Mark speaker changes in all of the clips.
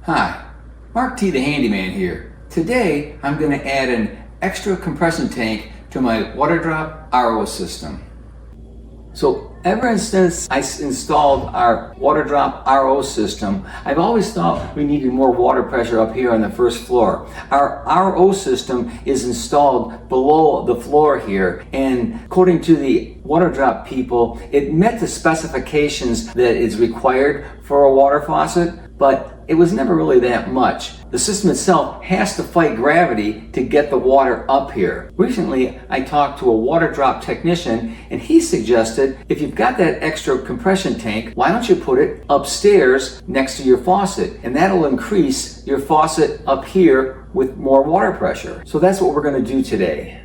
Speaker 1: Hi, Mark T the Handyman here. Today I'm going to add an extra compression tank to my Waterdrop RO system. So ever since I installed our Waterdrop RO system, I've always thought we needed more water pressure up here on the first floor. Our RO system is installed below the floor here, and according to the Waterdrop people, it met the specifications that is required for a water faucet, but it was never really that much. The system itself has to fight gravity to get the water up here. Recently, I talked to a Waterdrop technician, and he suggested if you've got that extra compression tank, why don't you put it upstairs next to your faucet? And that'll increase your faucet up here with more water pressure. So that's what we're going to do today.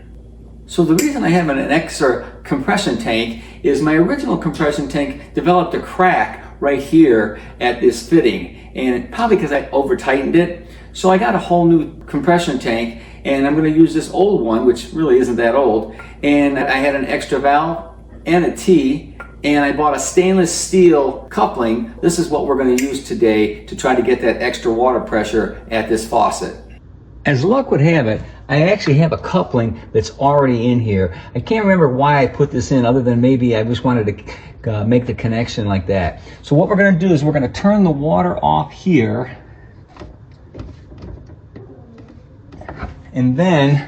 Speaker 1: So the reason I have an extra compression tank is my original compression tank developed a crack right here at this fitting, and probably because I over tightened it. So I got a whole new compression tank, and I'm going to use this old one, which really isn't that old, and I had an extra valve and a T, and I bought a stainless steel coupling. This is what we're going to use today to try to get that extra water pressure at this faucet. As luck would have it, I actually have a coupling that's already in here. I can't remember why I put this in, other than maybe I just wanted to make the connection like that. So what we're going to do is we're going to turn the water off here, and then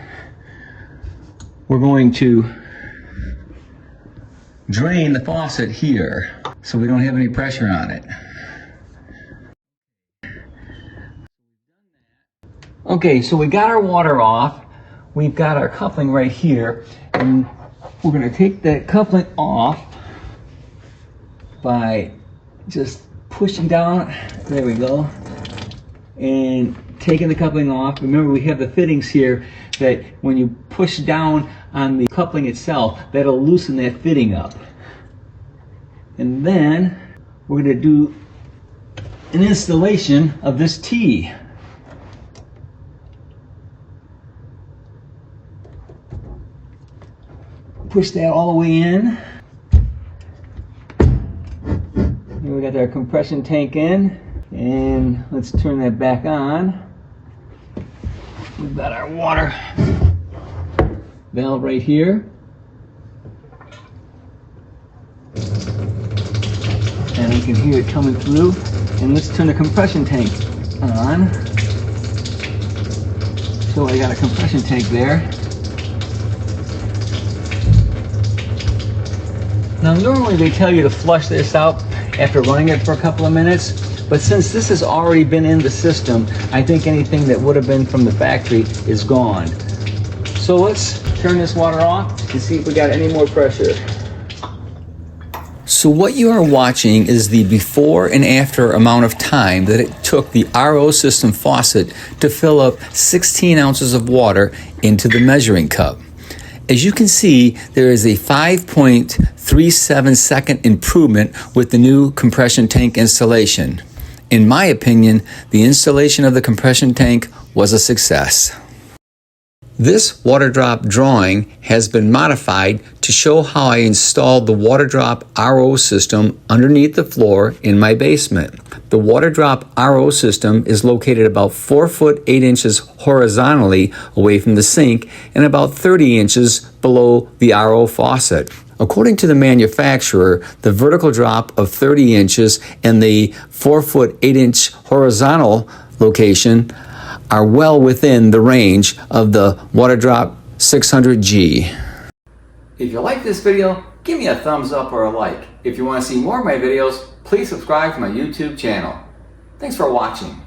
Speaker 1: we're going to drain the faucet here so we don't have any pressure on it. Okay, so we got our water off. We've got our coupling right here, and we're going to take that coupling off by just pushing down. There we go. And taking the coupling off. Remember, we have the fittings here that when you push down on the coupling itself, that'll loosen that fitting up. And then we're going to do an installation of this T. Push that all the way in. Here we got our compression tank in, and let's turn that back on. We've got our water valve right here, and we can hear it coming through. And let's turn the compression tank on. So I got a compression tank there. Now normally they tell you to flush this out after running it for a couple of minutes, but since this has already been in the system, I think anything that would have been from the factory is gone. So let's turn this water off and see if we got any more pressure. So what you are watching is the before and after amount of time that it took the RO system faucet to fill up 16 ounces of water into the measuring cup. As you can see, there is a 5.37 second improvement with the new compression tank installation. In my opinion, the installation of the compression tank was a success. This Waterdrop drawing has been modified to show how I installed the Waterdrop RO system underneath the floor in my basement. The Waterdrop RO system is located about 4 foot 8 inches horizontally away from the sink and about 30 inches below the RO faucet. According to the manufacturer, the vertical drop of 30 inches and the 4 foot 8 inch horizontal location are well within the range of the Waterdrop 600G. If you like this video, give me a thumbs up or a like. If you want to see more of my videos, please subscribe to my YouTube channel. Thanks for watching.